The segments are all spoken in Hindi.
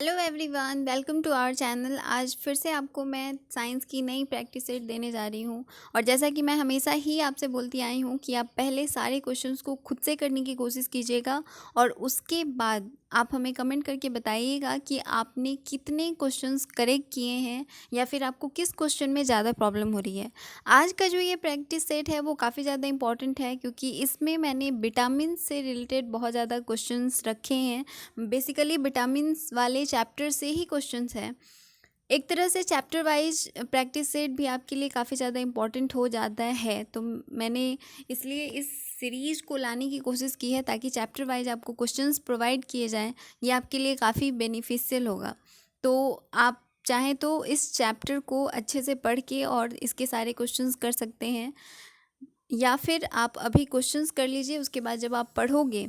Hello everyone, welcome to our channel. आज फिर से आपको मैं साइंस की नई प्रैक्टिस सेट देने जा रही हूँ। और जैसा कि मैं हमेशा ही आपसे बोलती आई हूँ कि आप पहले सारे क्वेश्चंस को खुद से करने की कोशिश कीजिएगा और उसके बाद आप हमें कमेंट करके बताइएगा कि आपने कितने क्वेश्चंस करेक्ट किए हैं या फिर आपको किस क्वेश्चन में ज़्यादा प्रॉब्लम हो रही है। आज का जो ये प्रैक्टिस सेट है वो काफ़ी ज़्यादा इंपॉर्टेंट है, क्योंकि इसमें मैंने विटामिन से रिलेटेड बहुत ज़्यादा क्वेश्चंस रखे हैं। बेसिकली विटामिन्स वाले चैप्टर से ही क्वेश्चंस हैं। एक तरह से चैप्टर वाइज प्रैक्टिस सेट भी आपके लिए काफ़ी ज़्यादा इम्पॉर्टेंट हो जाता है, तो मैंने इसलिए इस सीरीज़ को लाने की कोशिश की है ताकि चैप्टर वाइज आपको क्वेश्चंस प्रोवाइड किए जाएं। ये आपके लिए काफ़ी बेनिफिशियल होगा। तो आप चाहें तो इस चैप्टर को अच्छे से पढ़ के और इसके सारे क्वेश्चंस कर सकते हैं, या फिर आप अभी क्वेश्चंस कर लीजिए। उसके बाद जब आप पढ़ोगे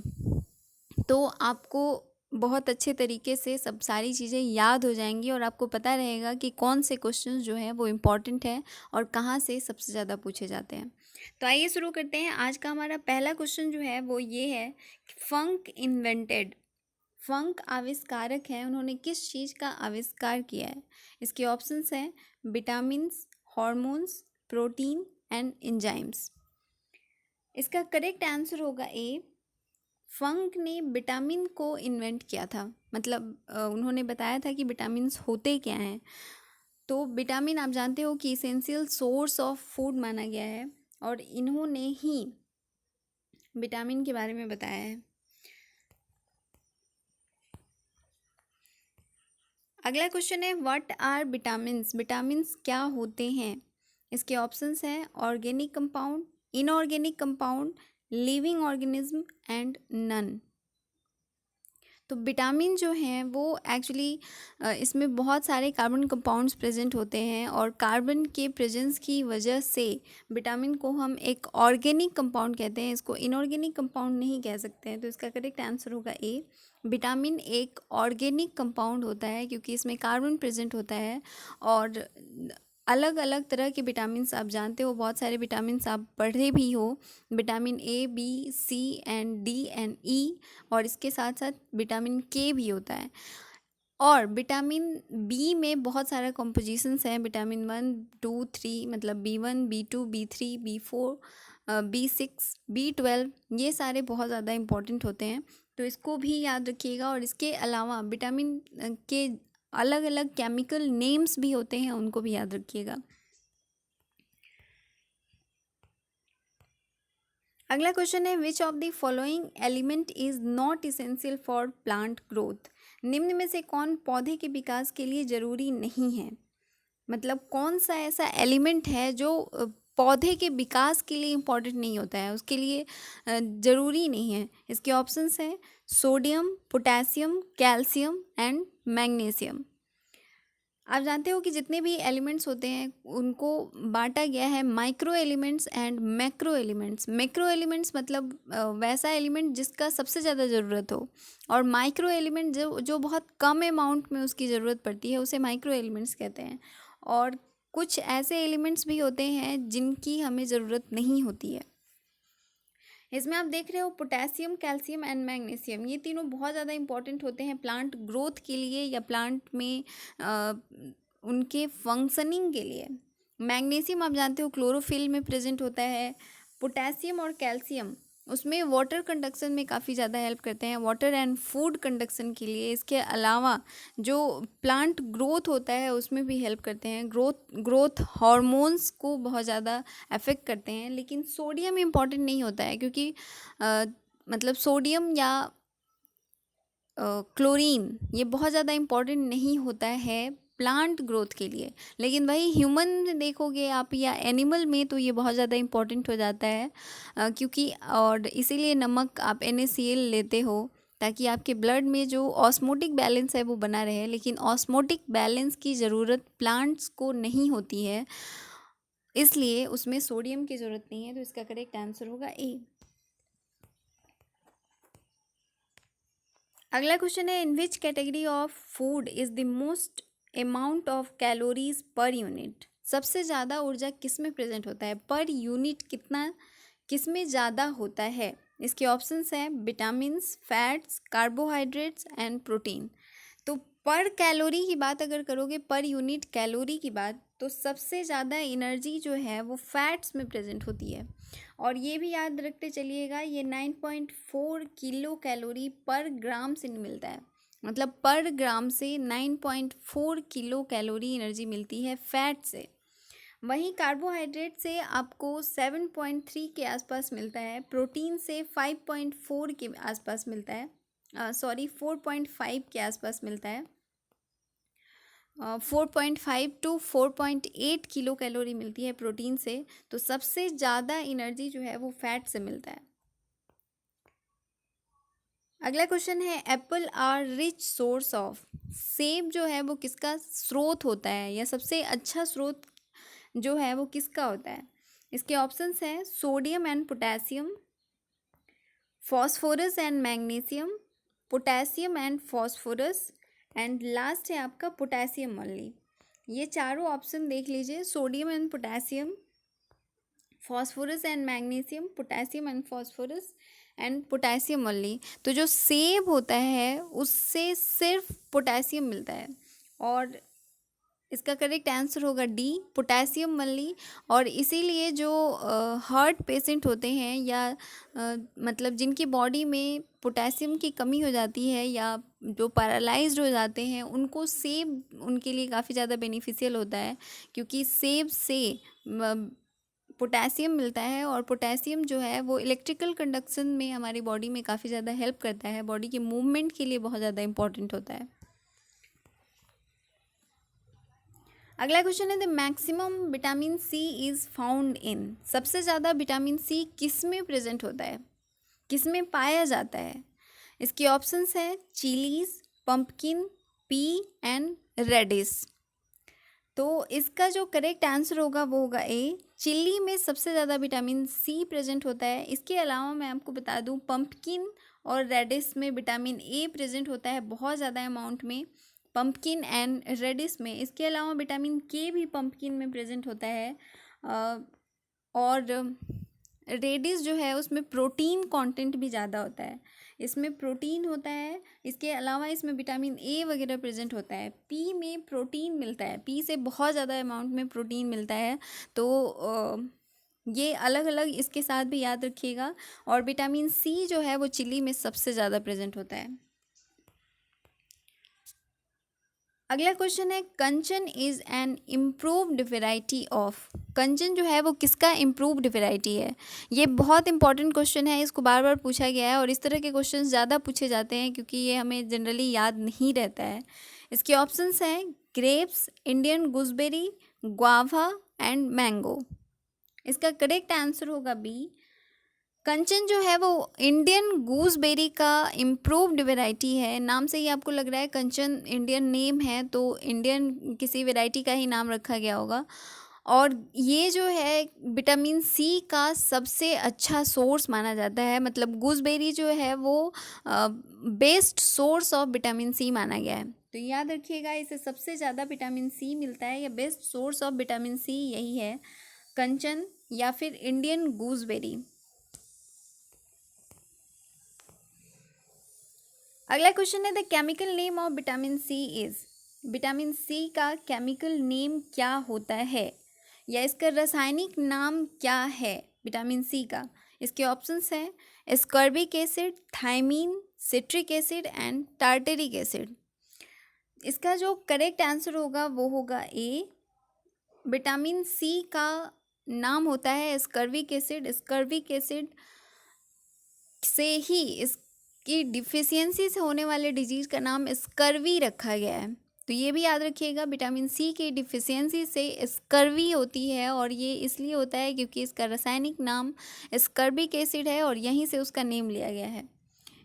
तो आपको बहुत अच्छे तरीके से सब सारी चीज़ें याद हो जाएंगी और आपको पता रहेगा कि कौन से क्वेश्चंस जो हैं वो इम्पॉर्टेंट हैं और कहाँ से सबसे ज़्यादा पूछे जाते हैं। तो आइए शुरू करते हैं। आज का हमारा पहला क्वेश्चन जो है वो ये है कि फंक आविष्कारक हैं, उन्होंने किस चीज़ का आविष्कार किया है। इसके ऑप्शंस हैं vitamins, hormones, protein and enzymes. इसका करेक्ट आंसर होगा ए। फंक ने विटामिन को इन्वेंट किया था, मतलब उन्होंने बताया था कि विटामिन्स होते क्या हैं। तो विटामिन आप जानते हो कि इसेंशियल सोर्स ऑफ फूड माना गया है और इन्होंने ही विटामिन के बारे में बताया है। अगला क्वेश्चन है व्हाट आर विटामिन्स। विटामिन्स क्या होते हैं। इसके ऑप्शंस हैं organic compound, inorganic compound, living organism and none. तो विटामिन जो हैं वो एक्चुअली इसमें बहुत सारे कार्बन कंपाउंड्स प्रेजेंट होते हैं और कार्बन के प्रेजेंस की वजह से विटामिन को हम एक ऑर्गेनिक कंपाउंड कहते हैं, इसको इनऑर्गेनिक कंपाउंड नहीं कह सकते हैं। तो इसका करेक्ट आंसर होगा ए। विटामिन एक ऑर्गेनिक कंपाउंड होता है क्योंकि इसमें कार्बन प्रेजेंट होता है। और अलग अलग तरह के विटामिन्स आप जानते हो, बहुत सारे विटामिन्स आप पढ़े भी हो, vitamin A, B, C and D and E. और इसके साथ साथ विटामिन के भी होता है। और विटामिन बी में बहुत सारा कॉम्पोजिशंस हैं, विटामिन 1, 2, 3, मतलब B1, B2, B3, B4, B6, B12, ये सारे बहुत ज़्यादा इंपॉर्टेंट होते हैं। तो इसको भी याद रखिएगा। और इसके अलावा विटामिन के अलग अलग केमिकल नेम्स भी होते हैं, उनको भी याद रखिएगा। अगला क्वेश्चन है which of the following element is not essential for plant growth. निम्न में से कौन पौधे के विकास के लिए जरूरी नहीं है। मतलब कौन सा ऐसा एलिमेंट है जो पौधे के विकास के लिए इम्पोर्टेंट नहीं होता है, उसके लिए ज़रूरी नहीं है। इसके ऑप्शंस हैं sodium, potassium, calcium and magnesium. आप जानते हो कि जितने भी एलिमेंट्स होते हैं उनको बांटा गया है micro elements and macro elements. Macro elements मतलब वैसा एलिमेंट जिसका सबसे ज़्यादा ज़रूरत हो, और माइक्रो एलिमेंट जो जो बहुत कम अमाउंट में उसकी ज़रूरत पड़ती है उसे माइक्रो एलिमेंट्स कहते हैं। और कुछ ऐसे एलिमेंट्स भी होते हैं जिनकी हमें ज़रूरत नहीं होती है। इसमें आप देख रहे हो पोटेशियम, कैल्शियम एंड मैग्नीशियम, ये तीनों बहुत ज़्यादा इंपॉर्टेंट होते हैं प्लांट ग्रोथ के लिए या प्लांट में उनके फंक्शनिंग के लिए। मैग्नीशियम आप जानते हो क्लोरोफिल में प्रेजेंट होता है। पोटेशियम और कैल्शियम उसमें वाटर कंडक्शन में काफ़ी ज़्यादा हेल्प करते हैं, वाटर एंड फूड कंडक्शन के लिए। इसके अलावा जो प्लांट ग्रोथ होता है उसमें भी हेल्प करते हैं, ग्रोथ हार्मोन्स को बहुत ज़्यादा अफेक्ट करते हैं। लेकिन सोडियम इम्पॉर्टेंट नहीं होता है क्योंकि मतलब सोडियम या क्लोरीन ये बहुत ज़्यादा इम्पॉर्टेंट नहीं होता है प्लांट ग्रोथ के लिए। लेकिन वही ह्यूमन में देखोगे आप या एनिमल में तो ये बहुत ज़्यादा इम्पॉर्टेंट हो जाता है, क्योंकि और इसीलिए नमक आप NaCl लेते हो ताकि आपके ब्लड में जो ऑस्मोटिक बैलेंस है वो बना रहे। लेकिन ऑस्मोटिक बैलेंस की ज़रूरत प्लांट्स को नहीं होती है, इसलिए उसमें सोडियम की ज़रूरत नहीं है। तो इसका करेक्ट आंसर होगा ए। अगला क्वेश्चन है in which category of food is the most amount of calories per unit. सबसे ज़्यादा ऊर्जा किस में प्रेजेंट होता है, पर यूनिट कितना किस में ज़्यादा होता है। इसके ऑप्शंस हैं vitamins, fats, carbohydrates and protein. तो पर कैलोरी की बात अगर करोगे, पर यूनिट कैलोरी की बात, तो सबसे ज़्यादा एनर्जी जो है वो फैट्स में प्रेजेंट होती है। और ये भी याद रखते चलिएगा, ये 9.4 किलो कैलोरी पर ग्राम से मिलता है। मतलब पर ग्राम से 9.4 किलो कैलोरी एनर्जी मिलती है फैट से। वहीं कार्बोहाइड्रेट से आपको 7.3 के आसपास मिलता है, प्रोटीन से 5.4 के आसपास मिलता है, सॉरी 4.5 के आसपास मिलता है। 4.5 टू 4.8 किलो कैलोरी मिलती है प्रोटीन से। तो सबसे ज़्यादा एनर्जी जो है वो फैट से मिलता है। अगला क्वेश्चन है, apple are rich source of. सेब जो है वो किसका स्रोत होता है, या सबसे अच्छा स्रोत जो है वो किसका होता है? इसके ऑप्शंस हैं sodium and potassium, phosphorus and magnesium, potassium and phosphorus, and last है आपका पोटेशियम ओनली। ये चारों ऑप्शन देख लीजिए, sodium and potassium, phosphorus and magnesium, potassium and phosphorus, and potassium only. तो जो सेब होता है उससे सिर्फ पोटेशियम मिलता है, और इसका करेक्ट आंसर होगा डी, पोटेशियम ओनली। और इसीलिए जो हार्ट पेशेंट होते हैं, या मतलब जिनकी बॉडी में पोटेशियम की कमी हो जाती है, या जो पैरालाइज्ड हो जाते हैं, उनको सेब उनके लिए काफ़ी ज़्यादा बेनिफिशियल होता है, क्योंकि सेब से पोटेशियम मिलता है। और पोटेशियम जो है वो इलेक्ट्रिकल कंडक्शन में हमारी बॉडी में काफ़ी ज़्यादा हेल्प करता है, बॉडी के मूवमेंट के लिए बहुत ज़्यादा इंपॉर्टेंट होता है। अगला क्वेश्चन है, the maximum vitamin C is found in. सबसे ज़्यादा विटामिन सी किस में प्रेजेंट होता है, किस में पाया जाता है? इसके ऑप्शंस है chillies, pumpkin, pea and radish. तो इसका जो करेक्ट आंसर होगा वो होगा ए, चिल्ली में सबसे ज़्यादा विटामिन सी प्रेजेंट होता है। इसके अलावा मैं आपको बता दूं, पंपकिन और रेडिश में विटामिन ए प्रेजेंट होता है बहुत ज़्यादा अमाउंट में, पंपकिन एंड रेडिश में। इसके अलावा विटामिन के भी पंपकिन में प्रेजेंट होता है, और रेडिश जो है उसमें प्रोटीन कंटेंट भी ज़्यादा होता है, इसमें प्रोटीन होता है। इसके अलावा इसमें विटामिन ए वगैरह प्रेजेंट होता है। पी में प्रोटीन मिलता है, पी से बहुत ज़्यादा अमाउंट में प्रोटीन मिलता है। तो ये अलग अलग इसके साथ भी याद रखिएगा। और विटामिन सी जो है वो चिली में सबसे ज़्यादा प्रेजेंट होता है। अगला क्वेश्चन है, Kanchan is an improved variety of. Kanchan जो है वो किसका इम्प्रूव्ड वेराइटी है? ये बहुत इंपॉर्टेंट क्वेश्चन है, इसको बार बार पूछा गया है, और इस तरह के क्वेश्चन ज़्यादा पूछे जाते हैं क्योंकि ये हमें जनरली याद नहीं रहता है। इसके ऑप्शंस हैं grapes, Indian gooseberry, guava and mango. इसका करेक्ट आंसर होगा बी, कंचन जो है वो इंडियन गूसबेरी का इम्प्रूव्ड वेराइटी है। नाम से ही आपको लग रहा है कंचन इंडियन नेम है, तो इंडियन किसी वेराइटी का ही नाम रखा गया होगा। और ये जो है विटामिन सी का सबसे अच्छा सोर्स माना जाता है। मतलब गूसबेरी जो है वो best source of vitamin C माना गया है। तो याद रखिएगा, इसे सबसे ज़्यादा विटामिन सी मिलता है, या best source of vitamin C यही है, कंचन या फिर इंडियन गूसबेरी। अगला क्वेश्चन है, the chemical name of vitamin C is. Vitamin C का केमिकल नेम क्या होता है, या इसका रासायनिक नाम क्या है विटामिन सी का? इसके ऑप्शंस हैं ascorbic acid, thiamine, citric acid and tartaric acid. इसका जो करेक्ट आंसर होगा वो होगा ए, विटामिन सी का नाम होता है एस्कॉर्बिक एसिड। एस्कॉर्बिक एसिड से ही इसकी डिफिशियंसी से होने वाले डिजीज़ का नाम स्कर्वी रखा गया है। तो ये भी याद रखिएगा, विटामिन सी की डिफिशियंसी से स्कर्वी होती है, और ये इसलिए होता है क्योंकि इसका रासायनिक नाम स्कर्बिक एसिड है, और यहीं से उसका नेम लिया गया है।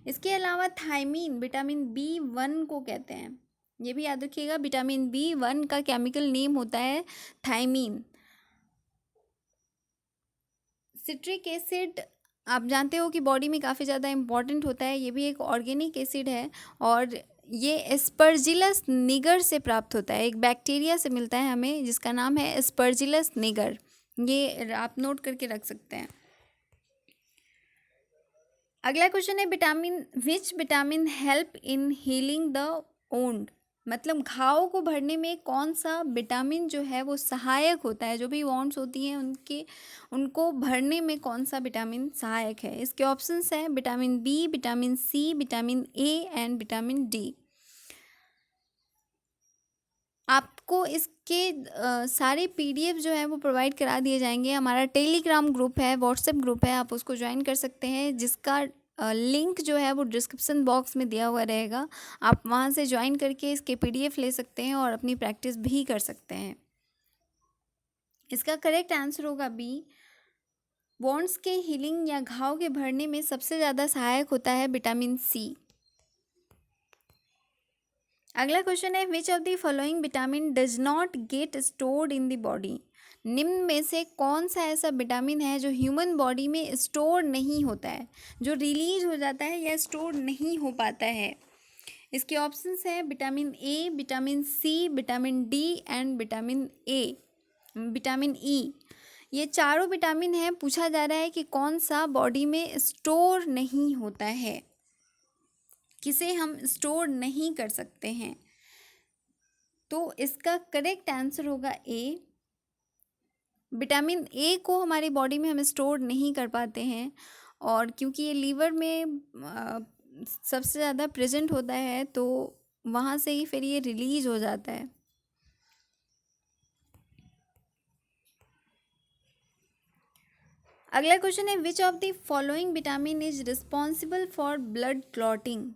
इसके अलावा थायमीन विटामिन B1 को कहते हैं, ये भी याद रखिएगा, विटामिन B1 का केमिकल नेम होता है थायमीन। सिट्रिक एसिड आप जानते हो कि बॉडी में काफ़ी ज़्यादा इम्पॉर्टेंट होता है, ये भी एक ऑर्गेनिक एसिड है, और ये एस्परजिलस निगर से प्राप्त होता है। एक बैक्टीरिया से मिलता है हमें जिसका नाम है एस्परजिलस निगर, ये आप नोट करके रख सकते हैं। अगला क्वेश्चन है, vitamin which vitamin help in healing the wound. मतलब घाव को भरने में कौन सा विटामिन जो है वो सहायक होता है, जो भी वॉन्ड्स होती हैं उनको भरने में कौन सा विटामिन सहायक है। इसके ऑप्शंस हैं vitamin B, vitamin C, vitamin A and vitamin D. आपको इसके सारे पीडीएफ जो है वो प्रोवाइड करा दिए जाएंगे। हमारा टेलीग्राम ग्रुप है, व्हाट्सएप ग्रुप है, आप उसको ज्वाइन कर सकते हैं, जिसका लिंक जो है वो डिस्क्रिप्शन बॉक्स में दिया हुआ रहेगा। आप वहाँ से ज्वाइन करके इसके पीडीएफ ले सकते हैं और अपनी प्रैक्टिस भी कर सकते हैं। इसका करेक्ट आंसर होगा बी। वॉन्ड्स के हीलिंग या घाव के भरने में सबसे ज़्यादा सहायक होता है विटामिन सी। अगला क्वेश्चन है which of the following vitamin does not get stored in the body. निम्न में से कौन सा ऐसा विटामिन है जो ह्यूमन बॉडी में स्टोर नहीं होता है, जो रिलीज हो जाता है या स्टोर नहीं हो पाता है। इसके ऑप्शंस हैं vitamin A, vitamin C, vitamin D and vitamin E. ये चारों विटामिन हैं। पूछा जा रहा है कि कौन सा बॉडी में स्टोर नहीं होता है, किसे हम स्टोर नहीं कर सकते हैं। तो इसका करेक्ट आंसर होगा ए। विटामिन ए को हमारी बॉडी में हम स्टोर नहीं कर पाते हैं, और क्योंकि ये लीवर में सबसे ज़्यादा प्रेजेंट होता है तो वहाँ से ही फिर ये रिलीज हो जाता है। अगला क्वेश्चन है which of the following vitamin is responsible for blood clotting.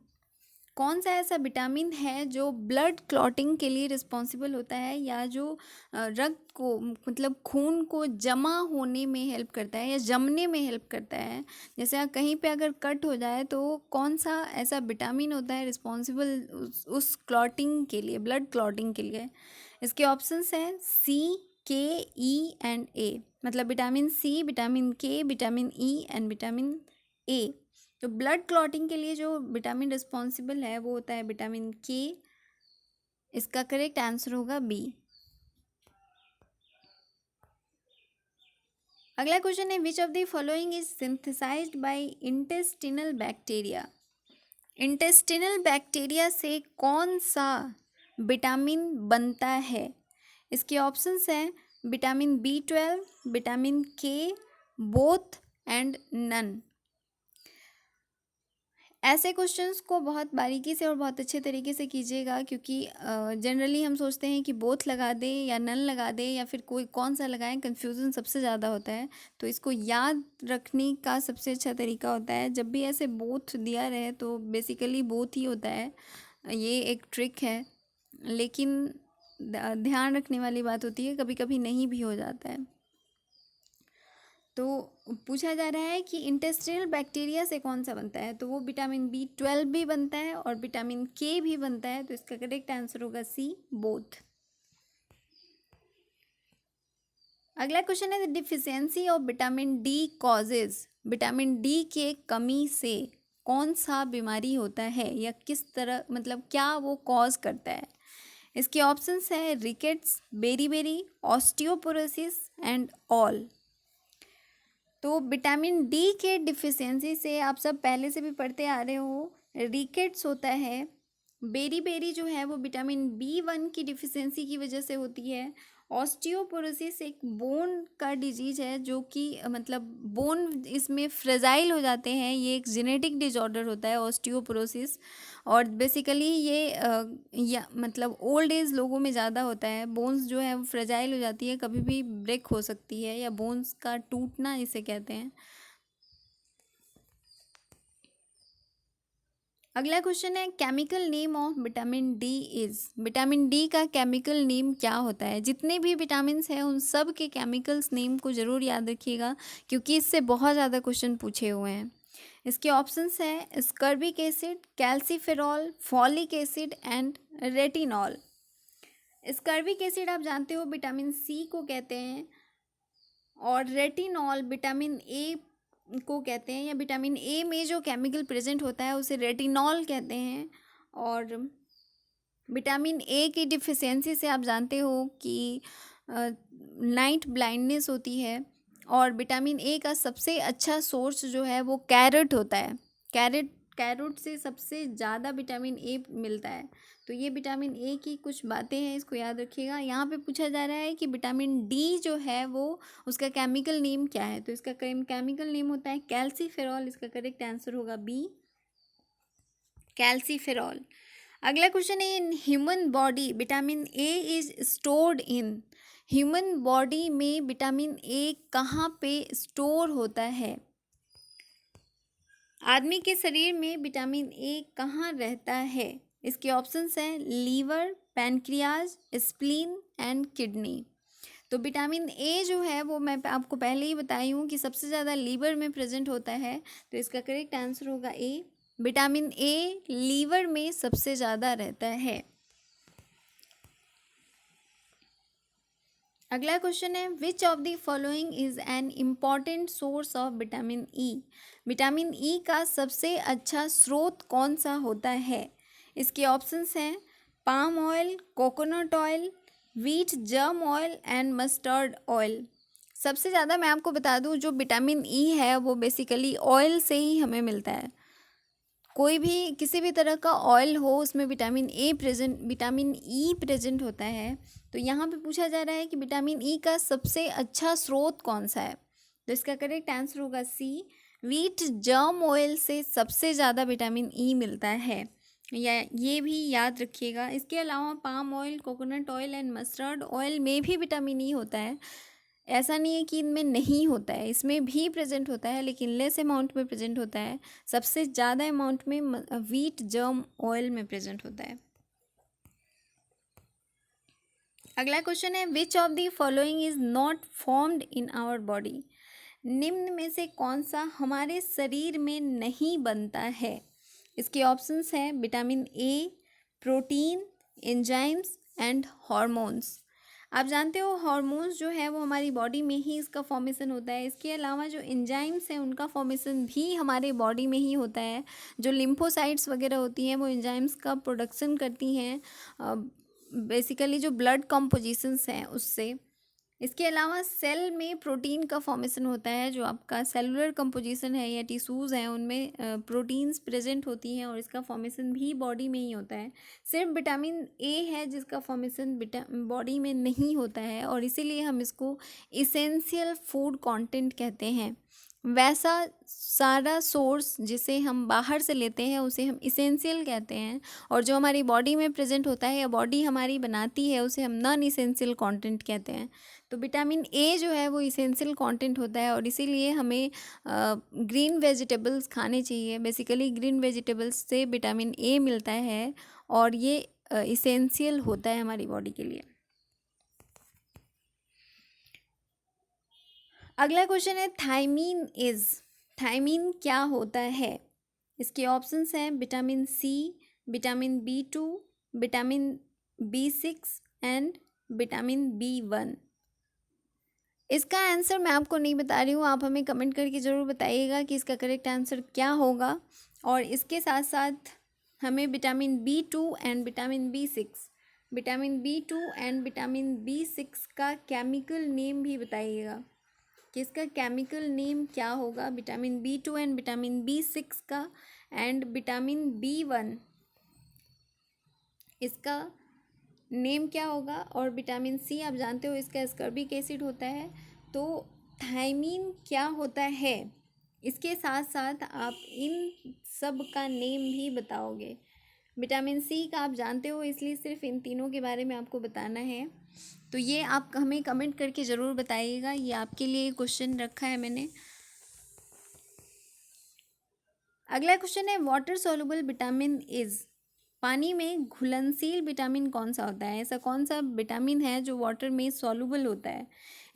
कौन सा ऐसा विटामिन है जो ब्लड क्लॉटिंग के लिए रिस्पॉन्सिबल होता है, या जो रक्त को मतलब खून को जमा होने में हेल्प करता है या जमने में हेल्प करता है। जैसे कहीं पे अगर कट हो जाए तो कौन सा ऐसा विटामिन होता है रिस्पॉन्सिबल उस क्लॉटिंग के लिए, ब्लड क्लॉटिंग के लिए। इसके ऑप्शंस हैं सी, के, ई एंड ए। मतलब विटामिन सी, विटामिन के, vitamin E and vitamin A. तो ब्लड क्लॉटिंग के लिए जो विटामिन रिस्पॉन्सिबल है वो होता है विटामिन के। इसका करेक्ट आंसर होगा बी। अगला क्वेश्चन है which of the following is synthesized by intestinal bacteria. Intestinal bacteria से कौन सा विटामिन बनता है। इसके ऑप्शंस हैं vitamin B12, vitamin K, both and none. ऐसे क्वेश्चंस को बहुत बारीकी से और बहुत अच्छे तरीके से कीजिएगा, क्योंकि जनरली हम सोचते हैं कि बोथ लगा दें या नन लगा दें या फिर कोई कौन सा लगाएं, कन्फ्यूज़न सबसे ज़्यादा होता है। तो इसको याद रखने का सबसे अच्छा तरीका होता है, जब भी ऐसे बोथ दिया रहे तो बेसिकली बोथ ही होता है। ये एक ट्रिक है, लेकिन ध्यान रखने वाली बात होती है, कभी कभी नहीं भी हो जाता है। तो पूछा जा रहा है कि इंटेस्टिनल बैक्टीरिया से कौन सा बनता है, तो वो विटामिन B12 भी बनता है और विटामिन के भी बनता है। तो इसका करेक्ट आंसर होगा सी, बोथ। अगला क्वेश्चन है the deficiency of vitamin D causes. Vitamin D के कमी से कौन सा बीमारी होता है, या किस तरह मतलब क्या वो कॉज करता है। इसके ऑप्शंस है rickets, beriberi, osteoporosis and all. तो विटामिन डी के डिफिशियंसी से आप सब पहले से भी पढ़ते आ रहे हो, रिकेट्स होता है। बेरी जो है वो विटामिन B1 की डिफिशियंसी की वजह से होती है। ऑस्टियोपोरोसिस एक बोन का डिजीज है, जो कि मतलब बोन इसमें फ्रेजाइल हो जाते हैं। ये एक जेनेटिक डिसऑर्डर होता है ऑस्टियोपोरोसिस, और बेसिकली ये या मतलब ओल्ड एज लोगों में ज़्यादा होता है। बोन्स जो है वो फ्रेजाइल हो जाती है, कभी भी ब्रेक हो सकती है, या बोन्स का टूटना इसे कहते हैं। अगला क्वेश्चन है chemical name of vitamin D is. Vitamin D का केमिकल नेम क्या होता है। जितने भी विटामिन हैं उन सब के केमिकल्स नेम को ज़रूर याद रखिएगा, क्योंकि इससे बहुत ज़्यादा क्वेश्चन पूछे हुए हैं। इसके ऑप्शंस हैं ascorbic acid, calciferol, folic acid and retinol. Ascorbic acid आप जानते हो विटामिन सी को कहते हैं, और रेटिनॉल विटामिन ए को कहते हैं, या विटामिन ए में जो केमिकल प्रेजेंट होता है उसे रेटिनॉल कहते हैं। और विटामिन ए की डिफिशियंसी से आप जानते हो कि नाइट ब्लाइंडनेस होती है। और विटामिन ए का सबसे अच्छा सोर्स जो है वो कैरेट होता है। कैरेट से सबसे ज़्यादा विटामिन ए मिलता है। तो ये विटामिन ए की कुछ बातें हैं, इसको याद रखिएगा। यहाँ पे पूछा जा रहा है कि विटामिन डी जो है वो उसका केमिकल नेम क्या है, तो इसका केमिकल नेम होता है कैल्सीफेरॉल। इसका करेक्ट आंसर होगा बी, कैल्सीफेरॉल। अगला क्वेश्चन है, in human body vitamin A is stored in. Human body में विटामिन ए कहाँ पे स्टोर होता है? आदमी के शरीर में विटामिन ए कहाँ रहता है? इसके ऑप्शंस हैं liver, pancreas, spleen and kidney. तो विटामिन ए जो है वो मैं आपको पहले ही बताई हूँ कि सबसे ज़्यादा लीवर में प्रेजेंट होता है, तो इसका करेक्ट आंसर होगा ए, विटामिन ए लीवर में सबसे ज़्यादा रहता है। अगला क्वेश्चन है, which of the following is an important source of vitamin E. Vitamin E का सबसे अच्छा स्रोत कौन सा होता है? इसके ऑप्शंस हैं palm oil, coconut oil, wheat germ oil and mustard oil. सबसे ज़्यादा मैं आपको बता दूं जो विटामिन ई है वो बेसिकली ऑयल से ही हमें मिलता है। कोई भी किसी भी तरह का ऑयल हो उसमें विटामिन ई प्रेजेंट होता है। तो यहाँ पे पूछा जा रहा है कि विटामिन ई का सबसे अच्छा स्रोत कौन सा है, तो इसका करेक्ट आंसर होगा सी, व्हीट जर्म ऑयल से सबसे ज़्यादा विटामिन ई मिलता है, या ये भी याद रखिएगा। इसके अलावा palm oil, coconut oil and mustard oil में भी विटामिन ई होता है। ऐसा नहीं है कि इनमें नहीं होता है, इसमें भी प्रेजेंट होता है लेकिन लेस अमाउंट में प्रेजेंट होता है। सबसे ज़्यादा अमाउंट में व्हीट जर्म ऑयल में प्रेजेंट होता है। अगला क्वेश्चन है, which of the following is not formed in our body. निम्न में से कौन सा हमारे शरीर में नहीं बनता है? इसके ऑप्शंस हैं vitamin A, protein, enzymes and hormones. आप जानते हो हार्मोन्स जो है वो हमारी बॉडी में ही इसका फॉर्मेशन होता है। इसके अलावा जो एंजाइम्स हैं उनका फॉर्मेशन भी हमारे बॉडी में ही होता है। जो लिम्फोसाइट्स वगैरह होती हैं वो एंजाइम्स का प्रोडक्शन करती हैं, बेसिकली जो ब्लड कंपोजिशंस हैं उससे। इसके अलावा सेल में प्रोटीन का फॉर्मेशन होता है, जो आपका सेलुलर कंपोजिशन है या टिश्यूज़ हैं उनमें प्रोटीन्स प्रेजेंट होती हैं और इसका फॉर्मेशन भी बॉडी में ही होता है। सिर्फ विटामिन ए है जिसका फॉर्मेशन बॉडी में नहीं होता है और इसीलिए हम इसको इसेंशियल फूड कंटेंट कहते हैं। वैसा सारा सोर्स जिसे हम बाहर से लेते हैं उसे हम इसेंशियल कहते हैं, और जो हमारी बॉडी में प्रेजेंट होता है या बॉडी हमारी बनाती है उसे हम नॉन इसेंशियल कंटेंट कहते हैं। तो विटामिन ए जो है वो इसेंशियल कंटेंट होता है और इसीलिए हमें ग्रीन वेजिटेबल्स खाने चाहिए। बेसिकली ग्रीन वेजिटेबल्स से विटामिन ए मिलता है और ये इसेंशियल होता है हमारी बॉडी के लिए। अगला क्वेश्चन है, थायमीन क्या होता है? इसके ऑप्शंस हैं vitamin C, vitamin B2, vitamin B6 and vitamin B1। इसका आंसर मैं आपको नहीं बता रही हूँ, आप हमें कमेंट करके ज़रूर बताइएगा कि इसका करेक्ट आंसर क्या होगा। और इसके साथ साथ हमें vitamin B2 and vitamin B6 का केमिकल नेम भी बताइएगा कि इसका केमिकल नेम क्या होगा, vitamin B2 and vitamin B6 का। एंड विटामिन B1 इसका नेम क्या होगा, और विटामिन सी आप जानते हो इसका एस्कॉर्बिक एसिड होता है। तो थायमीन क्या होता है, इसके साथ साथ आप इन सब का नेम भी बताओगे। विटामिन सी का आप जानते हो इसलिए सिर्फ इन तीनों के बारे में आपको बताना है। तो ये आप हमें कमेंट करके ज़रूर बताइएगा, ये आपके लिए क्वेश्चन रखा है मैंने। अगला क्वेश्चन है, वाटर सोल्यूबल विटामिन इज। पानी में घुलनशील विटामिन कौन सा होता है? ऐसा कौन सा विटामिन है जो वाटर में सोल्यूबल होता है?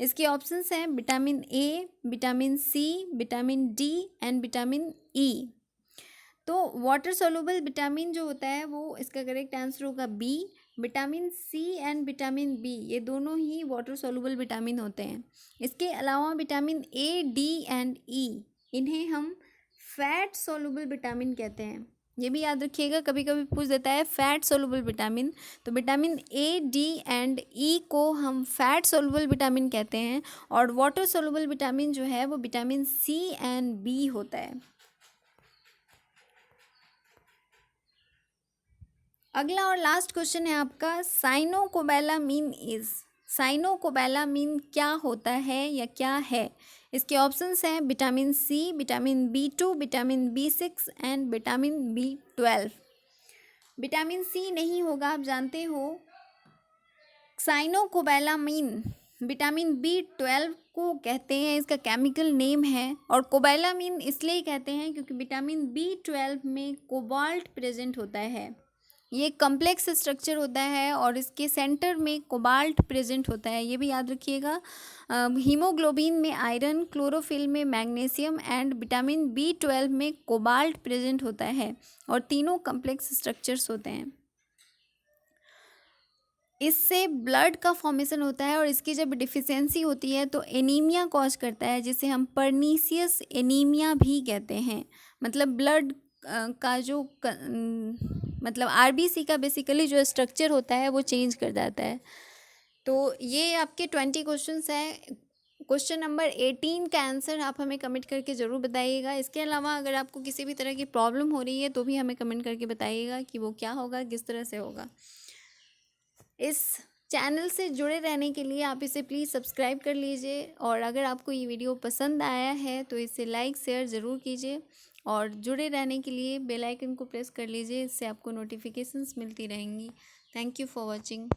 इसके ऑप्शंस हैं vitamin A, vitamin C, vitamin D and vitamin E. तो वाटर सोल्यूबल विटामिन जो होता है वो इसका करेक्ट आंसर होगा B, vitamin C and vitamin B, ये दोनों ही वाटर सोल्यूबल विटामिन होते हैं। इसके अलावा विटामिन ए, डी एंड ई, इन्हें हम फैट सोल्यूबल विटामिन कहते हैं। ये भी याद रखिएगा, कभी कभी पूछ देता है फैट सोल्यूबल विटामिन, तो विटामिन ए, डी एंड ई को हम फैट सोल्यूबल विटामिन कहते हैं, और वाटर सोल्यूबल विटामिन जो है वो विटामिन सी एंड बी होता है। अगला और लास्ट क्वेश्चन है आपका, साइनोकोबैलामीन इज, साइनोकोबैलामीन क्या होता है या क्या है? इसके ऑप्शंस हैं vitamin C, vitamin B2, vitamin B6 and vitamin B12। Vitamin C नहीं होगा, आप जानते हो। साइनोकोबैलामीन विटामिन B12 को कहते हैं, इसका केमिकल नेम है। और कोबैलामीन इसलिए कहते हैं क्योंकि विटामिन B12 में कोबाल्ट प्रेजेंट होता है। ये कम्प्लेक्स स्ट्रक्चर होता है और इसके सेंटर में कोबाल्ट प्रेजेंट होता है, ये भी याद रखिएगा। हीमोग्लोबिन में आयरन, क्लोरोफिल में मैग्नीशियम एंड विटामिन B12 में कोबाल्ट प्रेजेंट होता है और तीनों कम्प्लेक्स स्ट्रक्चर्स होते हैं। इससे ब्लड का फॉर्मेशन होता है और इसकी जब डिफिशियंसी होती है तो एनीमिया कॉज करता है, जिसे हम पर्नीशियस एनीमिया भी कहते हैं। मतलब ब्लड का जो मतलब आरबीसी का बेसिकली जो स्ट्रक्चर होता है वो चेंज कर जाता है। तो ये आपके 20 क्वेश्चंस हैं। क्वेश्चन नंबर 18 का आंसर आप हमें कमेंट करके ज़रूर बताइएगा। इसके अलावा अगर आपको किसी भी तरह की प्रॉब्लम हो रही है तो भी हमें कमेंट करके बताइएगा कि वो क्या होगा, किस तरह से होगा। इस चैनल से जुड़े रहने के लिए आप इसे प्लीज़ सब्सक्राइब कर लीजिए और अगर आपको ये वीडियो पसंद आया है तो इसे लाइक शेयर ज़रूर कीजिए और जुड़े रहने के लिए बेल आइकन को प्रेस कर लीजिए, इससे आपको नोटिफिकेशंस मिलती रहेंगी। Thank you for watching.